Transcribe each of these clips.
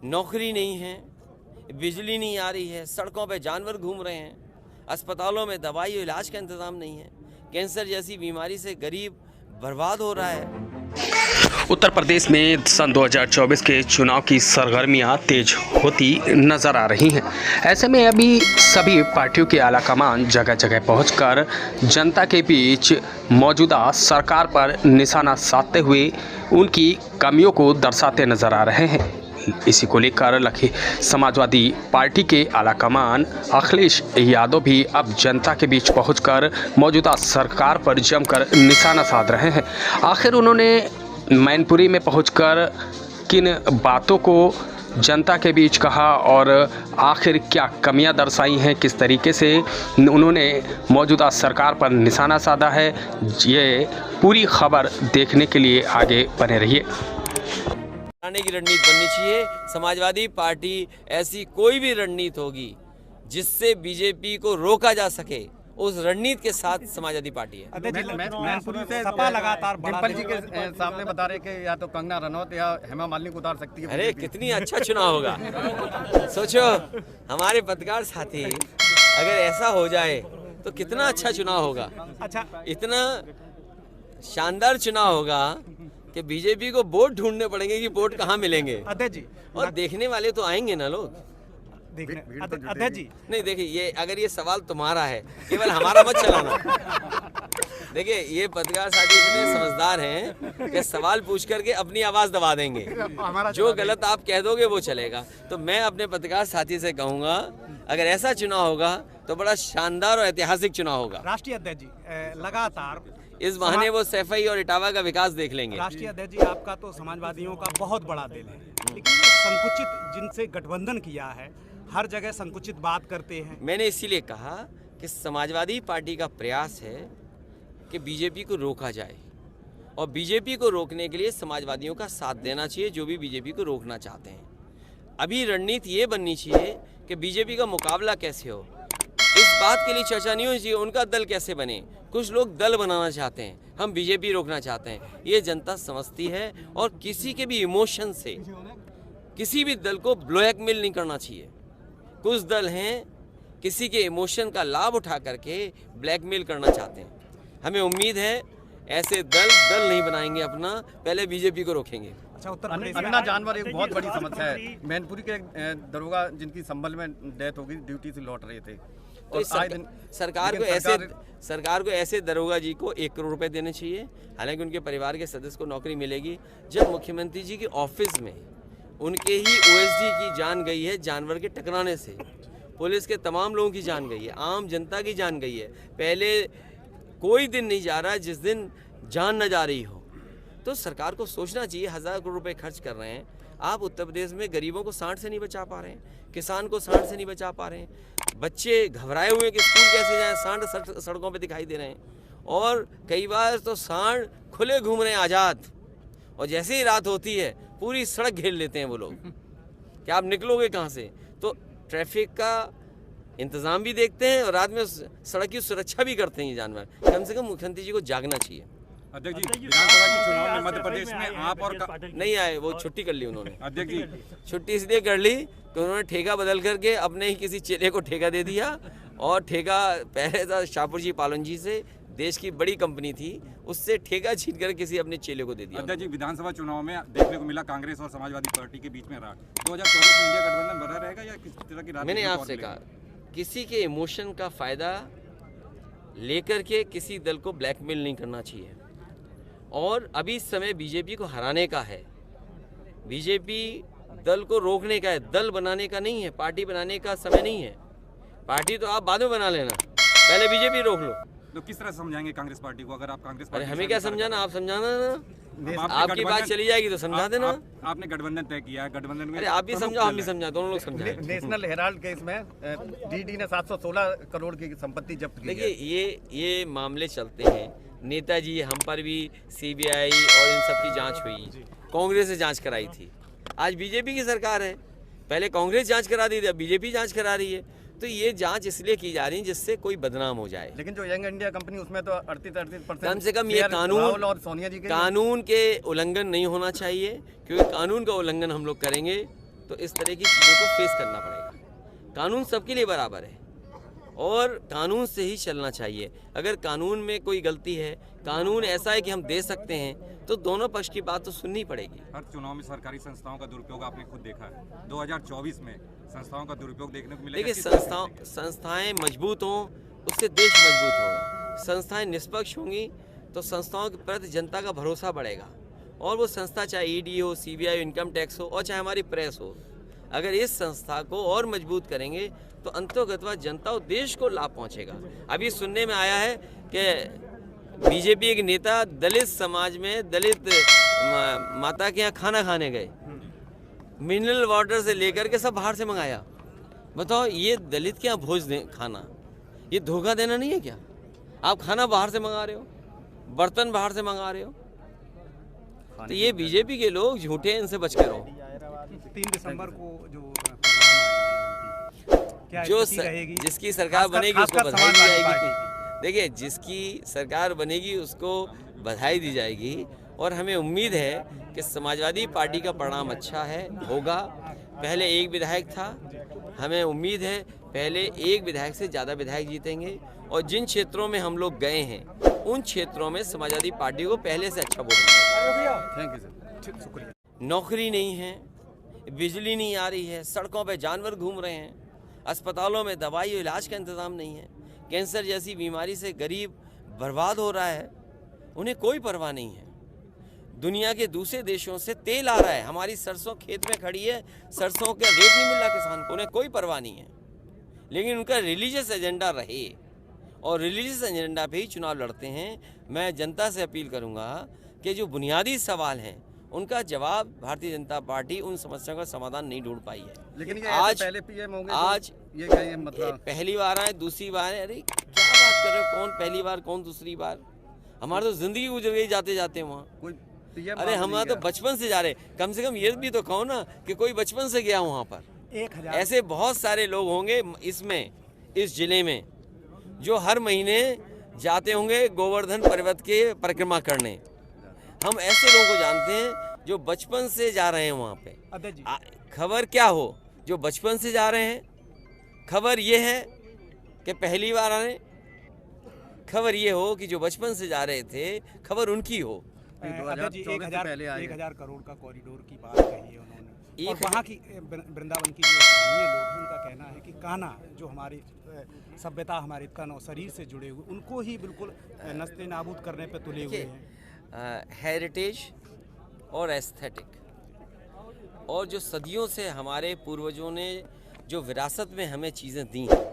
नौकरी नहीं है, बिजली नहीं आ रही है, सड़कों पे जानवर घूम रहे हैं, अस्पतालों में दवाई और इलाज का इंतज़ाम नहीं है, कैंसर जैसी बीमारी से गरीब बर्बाद हो रहा है। उत्तर प्रदेश में सन 2024 के चुनाव की सरगर्मियां तेज होती नजर आ रही हैं। ऐसे में अभी सभी पार्टियों के आलाकमान जगह जगह पहुंचकर जनता के बीच मौजूदा सरकार पर निशाना साधते हुए उनकी कमियों को दर्शाते नजर आ रहे हैं। इसी को लेकर लखी समाजवादी पार्टी के आलाकमान अखिलेश यादव भी अब जनता के बीच पहुंचकर मौजूदा सरकार पर जमकर निशाना साध रहे हैं। आखिर उन्होंने मैनपुरी में पहुंचकर किन बातों को जनता के बीच कहा और आखिर क्या कमियां दर्शाई हैं, किस तरीके से उन्होंने मौजूदा सरकार पर निशाना साधा है, ये पूरी खबर देखने के लिए आगे बने रहिए। की रणनीति बननी चाहिए। समाजवादी पार्टी ऐसी कोई भी रणनीति होगी जिससे बीजेपी को रोका जा सके, उस रणनीति के साथ समाजवादी पार्टी है। मैनपुरी से सपा लगातार डिम्पल जी के सामने बता रहे कि या तो कंगना रनौत या हेमा मालिनी को उतार सकती है। अरे कितनी अच्छा चुनाव होगा। सोचो हमारे पत्रकार साथी, अगर ऐसा हो जाए तो कितना अच्छा चुनाव होगा। अच्छा, इतना शानदार चुनाव होगा कि बीजेपी को वोट ढूंढने पड़ेंगे कि वोट कहाँ मिलेंगे। अध्यक्ष जी, और देखने वाले तो आएंगे ना लोग। अध्यक्ष जी नहीं देखिए, ये अगर ये सवाल तुम्हारा है, केवल हमारा मत चलाना। देखिए ये पत्रकार साथी इतने समझदार हैं कि सवाल पूछ करके अपनी आवाज़ दबा देंगे, जो गलत आप कह दोगे वो चलेगा। तो मैं अपने पत्रकार साथी से कहूँगा, अगर ऐसा चुनाव होगा तो बड़ा शानदार और ऐतिहासिक चुनाव होगा। राष्ट्रीय अध्यक्ष जी, लगातार इस बहाने वो सैफई और इटावा का विकास देख लेंगे। राष्ट्रीय अध्यक्ष जी, आपका तो समाजवादियों का बहुत बड़ा दिल है, लेकिन ये संकुचित जिनसे गठबंधन किया है, हर जगह संकुचित बात करते हैं। मैंने इसीलिए कहा कि समाजवादी पार्टी का प्रयास है कि बीजेपी को रोका जाए, और बीजेपी को रोकने के लिए समाजवादियों का साथ देना चाहिए जो भी बीजेपी को रोकना चाहते हैं। अभी रणनीति ये बननी चाहिए कि बीजेपी का मुकाबला कैसे हो। इस बात के लिए चर्चा नहीं होनी चाहिए उनका दल कैसे बने। कुछ लोग दल बनाना चाहते हैं, हम बीजेपी रोकना चाहते हैं, ये जनता समझती है। और किसी के भी इमोशन से किसी भी दल को ब्लैकमेल नहीं करना चाहिए। कुछ दल हैं किसी के इमोशन का लाभ उठा करके ब्लैकमेल करना चाहते हैं। हमें उम्मीद है ऐसे दल नहीं बनाएंगे अपना, पहले बीजेपी को रोकेंगे। अच्छा, उत्तर प्रदेश अन्ना जानवर एक बहुत बड़ी समस्या है। मैनपुरी के दरोगा जिनकी संभल में डेथ हो गई, ड्यूटी से लौट रहे थे। तो सरकार को ऐसे दरोगा जी को 1 करोड़ रुपए देने चाहिए। हालांकि उनके परिवार के सदस्य को नौकरी मिलेगी। जब मुख्यमंत्री जी के ऑफिस में उनके ही ओएसडी की जान गई है जानवर के टकराने से, पुलिस के तमाम लोगों की जान गई है, आम जनता की जान गई है। पहले कोई दिन नहीं जा रहा जिस दिन जान न जा रही हो। तो सरकार को सोचना चाहिए, 1000 करोड़ रुपए खर्च कर रहे हैं आप उत्तर प्रदेश में, गरीबों को सांड से नहीं बचा पा रहे हैं, किसान को सांड से नहीं बचा पा रहे हैं, बच्चे घबराए हुए कि स्कूल कैसे जाएं, सांड सड़कों पे दिखाई दे रहे हैं। और कई बार तो सांड खुले घूम रहे हैं आज़ाद, और जैसे ही रात होती है पूरी सड़क घेर लेते हैं वो लोग कि आप निकलोगे कहाँ से। तो ट्रैफिक का इंतज़ाम भी देखते हैं और रात में सड़क की सुरक्षा भी करते हैं ये जानवर। कम से कम मुख्यमंत्री जी को जागना चाहिए। अध्यक्ष जी, विधानसभा के चुनाव में मध्य प्रदेश में आप और नहीं आए, वो छुट्टी कर ली उन्होंने। अध्यक्ष जी, छुट्टी इसलिए कर ली कि उन्होंने ठेका बदल करके अपने ही किसी चेले को ठेका दे दिया, और ठेका पहले था शाहपुर जी पालन जी से, देश की बड़ी कंपनी थी, उससे ठेका छीन कर किसी अपने चेले को दे दिया। अध्यक्ष जी, विधानसभा चुनाव में देखने को मिला कांग्रेस और समाजवादी पार्टी के बीच में राग। 2024 में इंडिया गठबंधन बना रहेगा या किस तरह की राग? मैंने आपसे कहा, किसी के इमोशन का फायदा लेकर के किसी दल को ब्लैकमेल नहीं करना चाहिए। और अभी समय बीजेपी को हराने का है, बीजेपी दल को रोकने का है, दल बनाने का नहीं है, पार्टी बनाने का समय नहीं है। पार्टी तो आप बाद में बना लेना, पहले बीजेपी रोक लो। तो किस तरह समझाएंगे कांग्रेस पार्टी को? अगर आप कांग्रेस अरे पार्टी हमें क्या समझाना, आप समझाना ना, आपकी बात गठबंधन चली जाएगी तो समझा देना। आपने गठबंधन तय किया है, गठबंधन में अरे आप भी समझाओ हम भी समझा, दोनों लोग समझाएं। नेशनल हेराल्ड केस में डीडी ने 716 करोड़ की संपत्ति जब्त की है। देखिए ये मामले चलते हैं, नेताजी हम पर भी सीबीआई और इन सब की जांच हुई, कांग्रेस से जांच कराई थी। आज बीजेपी की सरकार है, पहले कांग्रेस जांच करा दी थी, अब बीजेपी जांच करा रही है। तो ये जांच इसलिए की जा रही है जिससे कोई बदनाम हो जाए। लेकिन जो यंग इंडिया कंपनी उसमें तो 38% कम से कम ये और सोनिया जी कानून के उल्लंघन नहीं होना चाहिए, क्योंकि कानून का उल्लंघन हम लोग करेंगे तो इस तरह की चीज़ों को फेस करना पड़ेगा। कानून सबके लिए बराबर है और कानून से ही चलना चाहिए। अगर कानून में कोई गलती है, कानून ऐसा है कि हम दे सकते हैं, तो दोनों पक्ष की बात तो सुननी पड़ेगी। हर चुनाव में सरकारी संस्थाओं का दुरुपयोग आपने खुद देखा है। 2024 में संस्थाओं का दुरुपयोग देखने को मिलेगा। देखिए, संस्थाएं मजबूत हों, उससे देश मजबूत होगा। संस्थाएं निष्पक्ष होंगी तो संस्थाओं के प्रति जनता का भरोसा बढ़ेगा, और वो संस्था चाहे ईडी हो, सीबीआई हो, इनकम टैक्स हो, और चाहे हमारी प्रेस हो, अगर इस संस्था को और मजबूत करेंगे तो अंतोगतवा जनता और देश को लाभ पहुंचेगा। अभी सुनने में आया है कि बीजेपी एक नेता दलित समाज में दलित माता के यहाँ खाना खाने गए, मिनरल वाटर से लेकर के सब बाहर से मंगाया। बताओ, ये दलित के यहाँ भोज दें खाना, ये धोखा देना नहीं है क्या? आप खाना बाहर से मंगा रहे हो, बर्तन बाहर से मंगा रहे हो, तो ये बीजेपी के लोग झूठे हैं, इनसे बच के रहो। 3 दिसंबर को जो जिसकी सरकार बनेगी उसको बधाई दी जाएगी। देखिए, जिसकी सरकार बनेगी उसको बधाई दी जाएगी, और हमें उम्मीद है कि समाजवादी पार्टी का परिणाम अच्छा है, होगा। पहले एक विधायक था, हमें उम्मीद है पहले एक विधायक से ज़्यादा विधायक जीतेंगे, और जिन क्षेत्रों में हम लोग गए हैं उन क्षेत्रों में समाजवादी पार्टी को पहले से अच्छा वोट मिलेगा। थैंक यू सर, शुक्रिया। नौकरी नहीं है, बिजली नहीं आ रही है, सड़कों पे जानवर घूम रहे हैं, अस्पतालों में दवाई और इलाज का इंतज़ाम नहीं है, कैंसर जैसी बीमारी से गरीब बर्बाद हो रहा है, उन्हें कोई परवाह नहीं है। दुनिया के दूसरे देशों से तेल आ रहा है, हमारी सरसों खेत में खड़ी है, सरसों का रेट नहीं मिल रहा किसान को, उन्हें कोई परवाह नहीं है। लेकिन उनका रिलीजियस एजेंडा रहे, और रिलीजियस एजेंडा पे ही चुनाव लड़ते हैं। मैं जनता से अपील करूंगा कि जो बुनियादी सवाल हैं उनका जवाब भारतीय जनता पार्टी उन समस्याओं का समाधान नहीं ढूंढ पाई है। लेकिन ये आज पहले पीएम होंगे आज तो ये क्या मतलब पहली बार आए, दूसरी बार है, अरे क्या बात कर रहे हो, कौन पहली बार कौन दूसरी बार? हमारी तो जिंदगी गुजर गई जाते जाते वहाँ। कोई पीएम? अरे हमारा तो बचपन से जा रहे, कम से कम ये भी तो कहो ना कि कोई बचपन से गया वहाँ पर। 1000 ऐसे बहुत सारे लोग होंगे इसमें, इस जिले में, जो हर महीने जाते होंगे गोवर्धन पर्वत के परिक्रमा करने। हम ऐसे लोगों को जानते हैं जो बचपन से जा रहे हैं वहाँ पे। खबर क्या हो, जो बचपन से जा रहे हैं, खबर ये है कि पहली बार आ रहे, खबर ये हो कि जो बचपन से जा रहे थे, खबर उनकी हो। 1000 करोड़ का कॉरिडोर की बात कही है उन्होंने, और वहाँ की वृंदावन की जो स्थानीय लोग हैं उनका कहना है कि कान्हा जो हमारी सभ्यता, हमारे तन और शरीर से जुड़े हुए, उनको ही बिल्कुल नस्ते नाबूद करने पे तुले हुए हैं। हेरिटेज और एस्थेटिक, और जो सदियों से हमारे पूर्वजों ने जो विरासत में हमें चीज़ें दी हैं,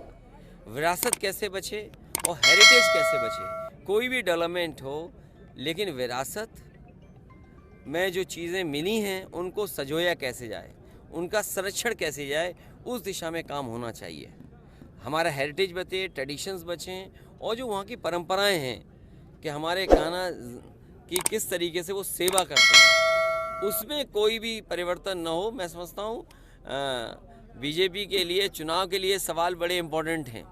विरासत कैसे बचे और हेरिटेज कैसे बचे। कोई भी डेवलपमेंट हो, लेकिन विरासत में जो चीज़ें मिली हैं उनको सजोया कैसे जाए, उनका संरक्षण कैसे जाए, उस दिशा में काम होना चाहिए। हमारा हेरिटेज बचे, ट्रेडिशंस बचें, और जो वहाँ की परंपराएं हैं कि हमारे कान्हा की किस तरीके से वो सेवा करते हैं, उसमें कोई भी परिवर्तन न हो। मैं समझता हूँ बीजेपी के लिए चुनाव के लिए सवाल बड़े इम्पोर्टेंट हैं।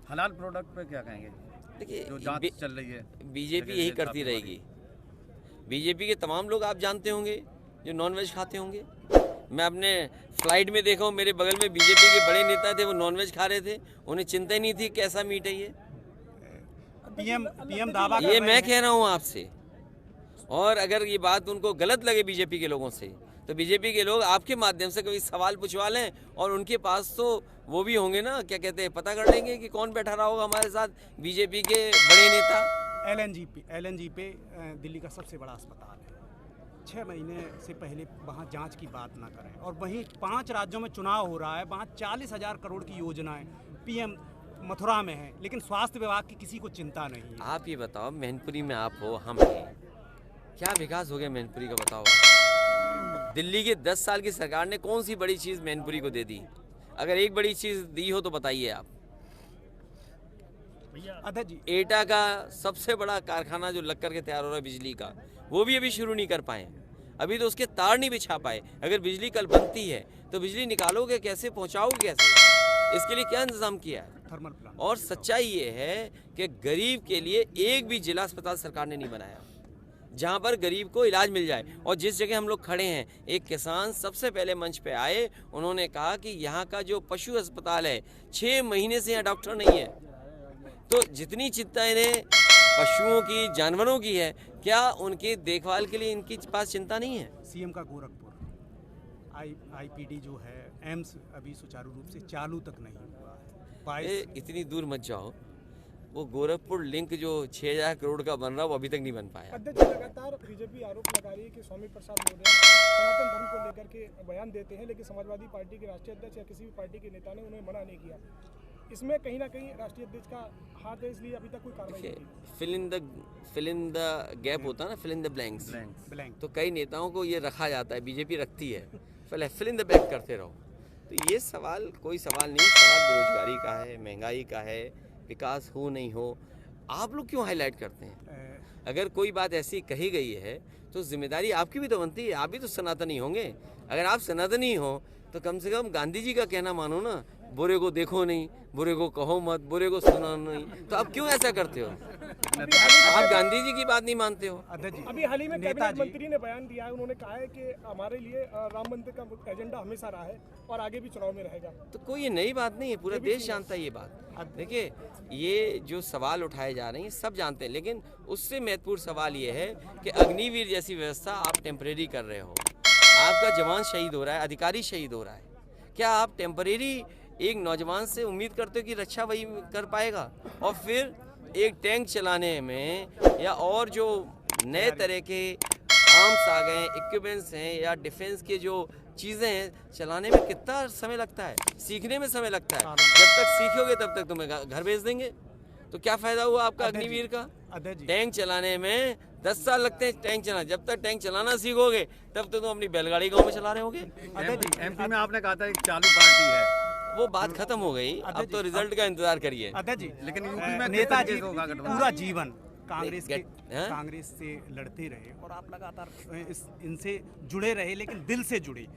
हलाल प्रोडक्ट पे क्या कहेंगे? देखिए, जो जांच चल रही है, बीजेपी यही करती रहेगी। बीजेपी के तमाम लोग आप जानते होंगे जो नॉनवेज खाते होंगे। मैं अपने फ्लाइट में देखा हूँ, मेरे बगल में बीजेपी के बड़े नेता थे, वो नॉनवेज खा रहे थे, उन्हें चिंता ही नहीं थी कैसा मीट है ये। पीएम दावा ये मैं कह रहा हूँ आपसे, और अगर ये बात उनको गलत लगे बीजेपी के लोगों से, तो बीजेपी के लोग आपके माध्यम से कभी सवाल पूछवा लें, और उनके पास तो वो भी होंगे ना, क्या कहते हैं, पता कर लेंगे कि कौन बैठा रहा होगा हमारे साथ बीजेपी के बड़े नेता। एलएनजी पे दिल्ली का सबसे बड़ा अस्पताल है। 6 महीने से पहले वहाँ जांच की बात ना करें, और वहीं 5 राज्यों में चुनाव हो रहा है, वहाँ 40,000 करोड़ की योजनाएं पीएम मथुरा में है, लेकिन स्वास्थ्य विभाग की किसी को चिंता नहीं है। आप ये बताओ, मैनपुरी में आप हो, हम हैं, क्या विकास हो गया मैनपुरी का, बताओ। दिल्ली के 10 साल की सरकार ने कौन सी बड़ी चीज़ मैनपुरी को दे दी? अगर एक बड़ी चीज़ दी हो तो बताइए आप। एटा का सबसे बड़ा कारखाना जो लग करके तैयार हो रहा है बिजली का, वो भी अभी शुरू नहीं कर पाए, अभी तो उसके तार नहीं बिछा पाए। अगर बिजली कल बनती है तो बिजली निकालोगे कैसे, पहुंचाओगे कैसे, इसके लिए क्या इंतजाम किया है? Thermal plant. और सच्चाई ये है कि गरीब के लिए एक भी जिला अस्पताल सरकार ने नहीं बनाया। जहाँ पर गरीब को इलाज मिल जाए। और जिस जगह हम लोग खड़े हैं, एक किसान सबसे पहले मंच पे आए, उन्होंने कहा कि यहाँ का जो पशु अस्पताल है 6 महीने से यहाँ डॉक्टर नहीं है। तो जितनी चिंता इन्हें पशुओं की, जानवरों की है, क्या उनकी देखभाल के लिए इनकी पास चिंता नहीं है? सीएम का गोरखपुर आईपीडी जो है, एम्स अभी सुचारू रूप से चालू तक नहीं हुआ है। इतनी दूर मत जाओ, वो गोरखपुर लिंक जो 6000 करोड़ का बन रहा है वो अभी तक नहीं बन पाया। अध्यक्ष, लगातार बीजेपी आरोप लगा रही है कि स्वामी प्रसाद मौर्य सनातन धर्म को लेकर के बयान देते हैं, लेकिन समाजवादी पार्टी के राष्ट्रीय अध्यक्ष या किसी भी पार्टी के नेता ने उन्हें मना नहीं किया। इसमें कहीं ना कहीं राष्ट्रीय अध्यक्ष का हाथ है, इसलिए अभी तक कोई कार्रवाई नहीं की। फिल इन द गैप होता है ना, फिल इन द ब्लैंक्स। तो कई नेताओं को ये रखा जाता है, बीजेपी रखती है, पहले फिल इन द ब्लैंक करते रहो। तो ये सवाल कोई सवाल नहीं, सवाल बेरोजगारी का है, महंगाई का है, विकास हो नहीं हो, आप लोग क्यों हाईलाइट करते हैं? अगर कोई बात ऐसी कही गई है तो जिम्मेदारी आपकी भी तो बनती है, आप भी तो सनातनी होंगे। अगर आप सनातनी हो तो कम से कम गांधी जी का कहना मानो ना, बुरे को देखो नहीं, बुरे को कहो मत, बुरे को सुनो नहीं। तो आप क्यों ऐसा करते हो? आप गांधी जी की बात नहीं मानते हो? अभी हाल ही में कैबिनेट मंत्री ने बयान दिया है, उन्होंने कहा है कि हमारे लिए राम मंदिर का एजेंडा हमेशा रहा है और आगे भी चुनाव में रहेगा। तो कोई ये नई बात नहीं है, पूरा देश जानता है ये बात। देखिए, ये जो सवाल उठाए जा रहे हैं सब जानते हैं, लेकिन उससे महत्वपूर्ण सवाल ये है कि अग्निवीर जैसी व्यवस्था आप टेम्परेरी कर रहे हो। आपका जवान शहीद हो रहा है, अधिकारी शहीद हो रहा है, क्या आप टेम्परेरी एक नौजवान से उम्मीद करते हो कि रक्षा वही कर पाएगा? और फिर एक टैंक चलाने में या और जो नए तरह के आर्म्स आ गए, इक्विपमेंट्स हैं या डिफेंस के जो चीज़ें हैं, चलाने में कितना समय लगता है, सीखने में समय लगता है। जब तक सीखोगे तब तक तुम्हें घर भेज देंगे। तो क्या फ़ायदा हुआ आपका अग्निवीर का? टैंक चलाने में 10 साल लगते हैं टैंक चलाना। जब तक टैंक चलाना सीखोगे तब तक तुम अपनी बैलगाड़ी गाँव में चला रहे होगे। एमपी में आपने कहा था एक चालू पार्टी है, वो बात खत्म हो गई, अब तो रिजल्ट का इंतजार करिए। लेकिन यूपी में नेताजी पूरा जीवन कांग्रेस से लड़ते रहे और आप लगातार इनसे जुड़े रहे, लेकिन दिल से जुड़े।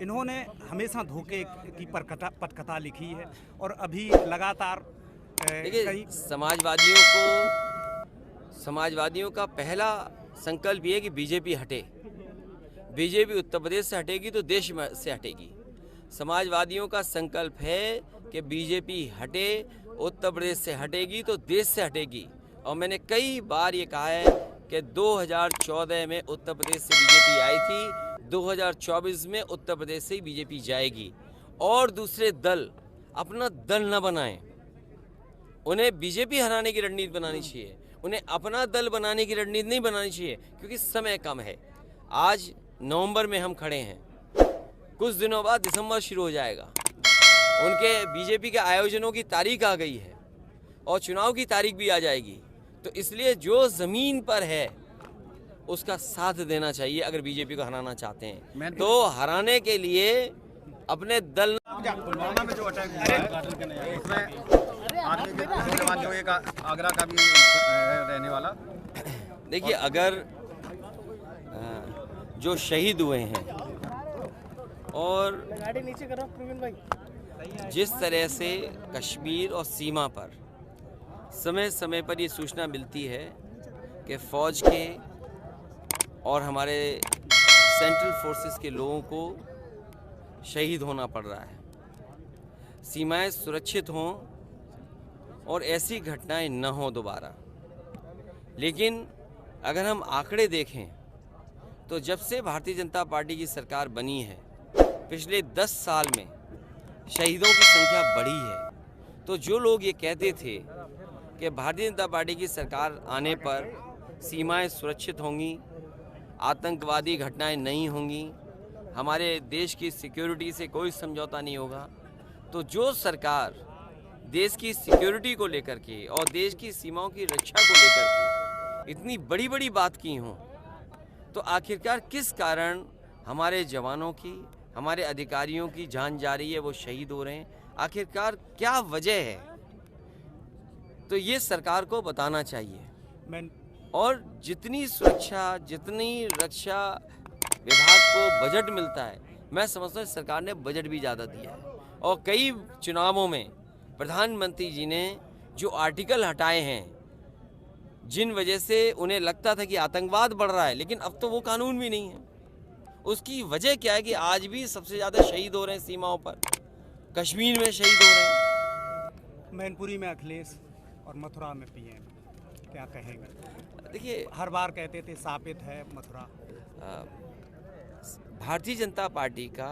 इन्होंने हमेशा धोखे की पटकथा लिखी है और अभी लगातार देखिए, समाजवादियों का पहला संकल्प ये है कि बीजेपी हटे। बीजेपी उत्तर प्रदेश से हटेगी तो देश से हटेगी। समाजवादियों का संकल्प है कि बीजेपी हटे, उत्तर प्रदेश से हटेगी तो देश से हटेगी। और मैंने कई बार ये कहा है कि 2014 में उत्तर प्रदेश से बीजेपी आई थी, 2024 में उत्तर प्रदेश से ही बीजेपी जाएगी। और दूसरे दल अपना दल न बनाएं, उन्हें बीजेपी हराने की रणनीति बनानी चाहिए, उन्हें अपना दल बनाने की रणनीति नहीं बनानी चाहिए, क्योंकि समय कम है। आज नवंबर में हम खड़े हैं, कुछ दिनों बाद दिसंबर शुरू हो जाएगा। उनके बीजेपी के आयोजनों की तारीख आ गई है और चुनाव की तारीख भी आ जाएगी। तो इसलिए जो ज़मीन पर है उसका साथ देना चाहिए अगर बीजेपी को हराना चाहते हैं। तो हराने के लिए अपने दल पुलवामा में जो अटैक हुआ है उसमें आर्मी के जवान जो एक आगरा का भी रहने वाला, देखिए, अगर जो शहीद हुए हैं और जिस तरह से कश्मीर और सीमा पर समय समय पर ये सूचना मिलती है कि फ़ौज के और हमारे सेंट्रल फोर्सेस के लोगों को शहीद होना पड़ रहा है, सीमाएं सुरक्षित हों और ऐसी घटनाएं न हों दोबारा। लेकिन अगर हम आंकड़े देखें तो जब से भारतीय जनता पार्टी की सरकार बनी है, पिछले 10 साल में शहीदों की संख्या बढ़ी है। तो जो लोग ये कहते थे कि भारतीय जनता पार्टी की सरकार आने पर सीमाएं सुरक्षित होंगी, आतंकवादी घटनाएं नहीं होंगी, हमारे देश की सिक्योरिटी से कोई समझौता नहीं होगा, तो जो सरकार देश की सिक्योरिटी को लेकर के और देश की सीमाओं की रक्षा को लेकर के इतनी बड़ी बड़ी बात की हों, तो आखिरकार किस कारण हमारे जवानों की, हमारे अधिकारियों की जान जा रही है, वो शहीद हो रहे हैं, आखिरकार क्या वजह है? तो ये सरकार को बताना चाहिए। और जितनी सुरक्षा, जितनी रक्षा विभाग को बजट मिलता है, मैं समझता हूँ सरकार ने बजट भी ज़्यादा दिया है। और कई चुनावों में प्रधानमंत्री जी ने जो आर्टिकल हटाए हैं जिन वजह से उन्हें लगता था कि आतंकवाद बढ़ रहा है, लेकिन अब तो वो कानून भी नहीं है। उसकी वजह क्या है कि आज भी सबसे ज़्यादा शहीद हो रहे हैं सीमाओं पर, कश्मीर में शहीद हो रहे हैं। मैनपुरी में अखिलेश और मथुरा में पीएम, क्या कहेंगे? देखिए, हर बार कहते थे साबित है मथुरा। भारतीय जनता पार्टी का